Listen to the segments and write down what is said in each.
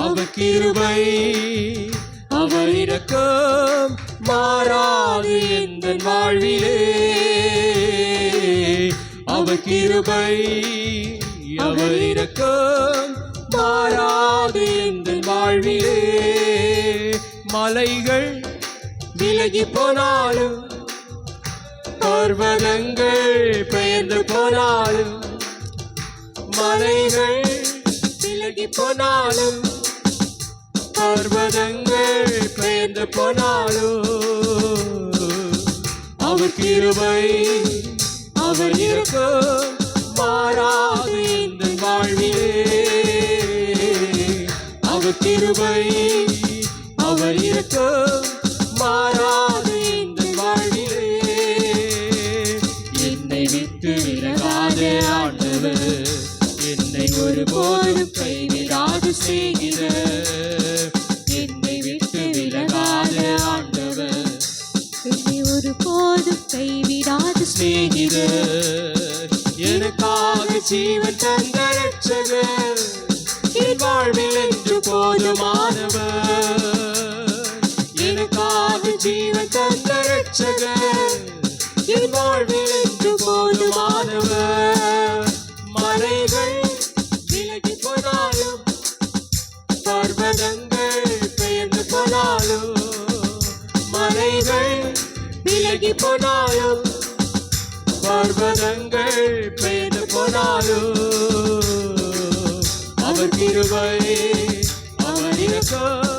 அவர் கிருபை அவர் இரக்கம் மாறாது எந்தன் வாழ்விலே. அவர் கிருபை அவர் இரக்கம் மாறாது எந்தன் வாழ்விலே. மலைகள் விலகி போனாலும் பர்வதங்கள் பெயர்ந்து போனாலும், மலைகள் விலகி போனாலும் பர்வதங்கள் பெயர்ந்து போனாலும், அவர் கிருபை அவர் இரக்கம் மாறாது எந்தன் வாழ்விலே. அவர் கிருபை அவர் இரக்கம் மாறாது எந்தன் வாழ்விலே. என்னை விட்டு விலகாத ஆண்டவர், என்னை ஒருபோதும் கைவிடாது செய்கிறார். என்னை விட்டு விலகாத ஆண்டவர், என்னை ஒருபோதும் கைவிடாது செய்கிறார். எனக்காக ஜீவன் தந்த இரட்சகர், என் வாழ்வில் என்று போதுமானவர். எனக்காக ஜீவன் தந்த இரட்சகர், என் வாழ்வில் என்று போதுமானவர். மலைகள் விலகி போனாலும் பர்வதங்கள் பெயர்ந்து போனாலும், மலைகள் விலகி போனாலும் பர்வதங்கள் பெயர்ந்து போனாலும், அவர் கிருபை அவர் இரக்கம்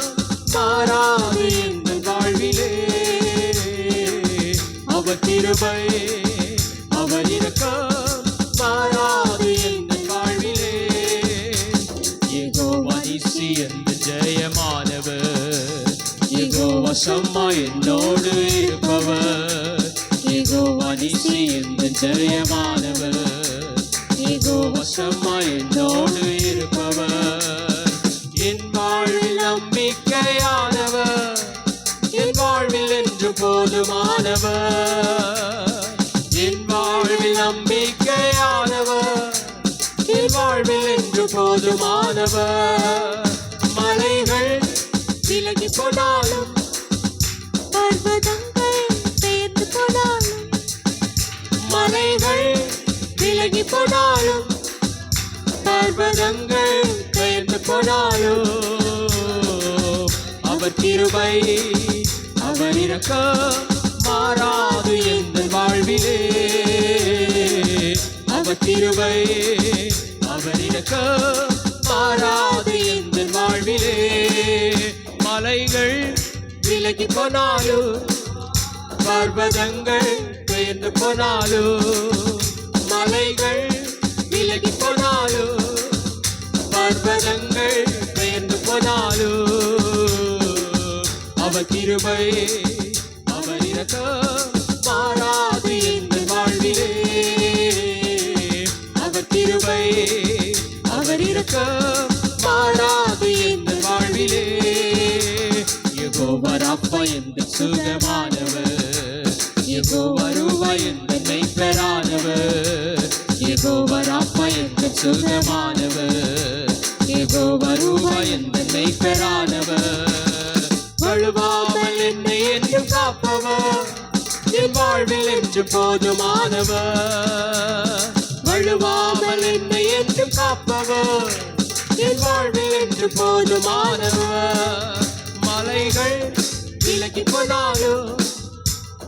மாறாது எந்தன் வாழ்விலே. அவர் கிருபை அவர் இரக்கம் மாறாது எந்தன் வாழ்விலே. யெகோவா நிசி என்று ஜெயமானவர், யெகோவா ஷம்மா என்னோடு இருப்பவர். யெகோவா நிசி என்று ஜெயமானவர், யெகோவா ஷம்மா என்னோடு இருப்பவர். என் வாழ்வில் நம்பிக்கையானவர், என் வாழ்வில் என்று போதுமானவர். என் வாழ்வில் நம்பிக்கையானவர், என் வாழ்வில் என்று போதுமானவர். மலைகள் விலகி போனாலும் பர்வதங்கள் பெயர்ந்து போனாலும், மலைகள் விலகி போனாலும் பர்வதங்கள் பெயர்ந்து போனாலும், அவர் கிருபை அவர் இரக்கம் மாறாது எந்தன் வாழ்விலே. அவர் கிருபை அவர் இரக்கம் மாறாது எந்தன் வாழ்விலே. மலைகள் விலகி போனாலும் பர்வதங்கள் பெயர்ந்து போனாலும், மலைகள் விலகி போனாலும் பர்வதங்கள் பெயர்ந்து போனாலும், அவர் கிருபை அவர் இரக்கம் மாறாது எந்தன் வாழ்விலே. அவர் கிருபை அவர் இரக்கம் மாறாது எந்தன் வாழ்விலே. யெகோவா ராப்பா எந்தன் சுகமானவர், யெகோவா ரூபா எந்தன் மெய்ப்பரானவர். யெகோவா ராப்பா எந்தன் சுகமானவர், யெகோவா ரூபா எந்தன் மெய்ப்பரானவர். வழுவாமல் என்னை என்றும் காப்பவர், என் வாழ்வில் என்று போதுமானவர். வழுவாமல் என்னை என்றும் காப்பவர், என் வாழ்வில் என்று போதுமானவர். மலைகள் விலகி போனாலும்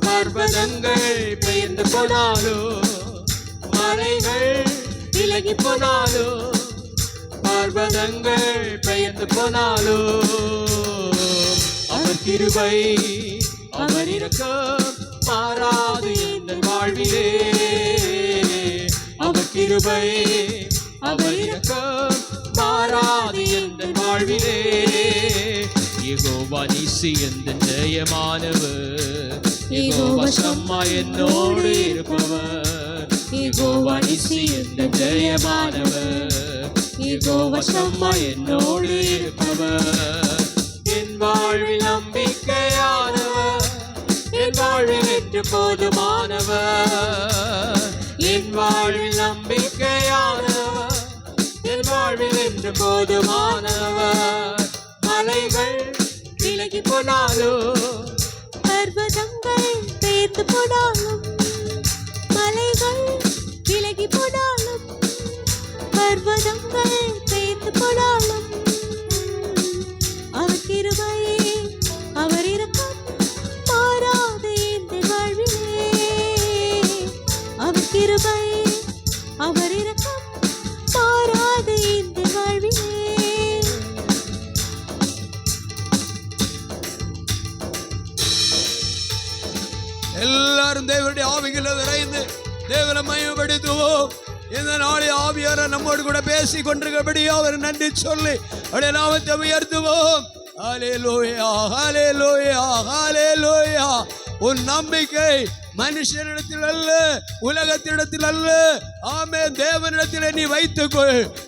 பர்வதங்கள் பெயர்ந்து போனாலும், மலைகள் விலகி போனாலும் பர்வதங்கள் பெயர்ந்து போனாலும், அவர் கிருபை அவர் இரக்கம் மாறாது எந்தன் வாழ்விலே. அவர் கிருபை அவர் இரக்கம் மாறாது எந்தன் வாழ்விலே. யெகோவா நிசி எந்தன் ஜெயமானவர், யெகோவா ஷம்மா என்னோடு இருப்பவர். யெகோவா நிசி எந்தன் ஜெயமானவர், யெகோவா ஷம்மா என்னோடு இருப்பவர். என் வாழ்வில் நம்பிக்கையானவர், என் வாழ்வில் என்று போதுமானவர். என் வாழ்வில் நம்பிக்கையானவர், என் வாழ்வில் என்று போதுமானவர். போனாலும், பர்வதங்கள் பெயர்ந்து போனாலும், மலைகள் விலகி போனாலும், பர்வதங்கள் பெயர்ந்து போனாலும், அவர் கிருபை அவர் இரக்கம் மாறாது இந்த வாழ்விலே. அவர் கிருபை அவர் இரக்கம் மாறாது இந்த வாழ்விலே. எல்லாரும் தேவனுடைய ஆவிகளை விரைந்து தேவனை மகிமைப்படுத்துவோம். இந்த நாளில் ஆவியார நம்மோடு கூட பேசி கொண்டிருக்கிறபடி அவர் நன்றி சொல்லி அவருடைய நாமத்தை உயர்த்துவோம். ஹல்லேலூயா, ஹல்லேலூயா, ஹல்லேலூயா. உன் நம்பிக்கை மனுஷனிடத்தில் அல்ல, உலகத்திடத்தில் அல்ல, ஆமென், தேவனிடத்தில் நீ வைத்துக்கொள்.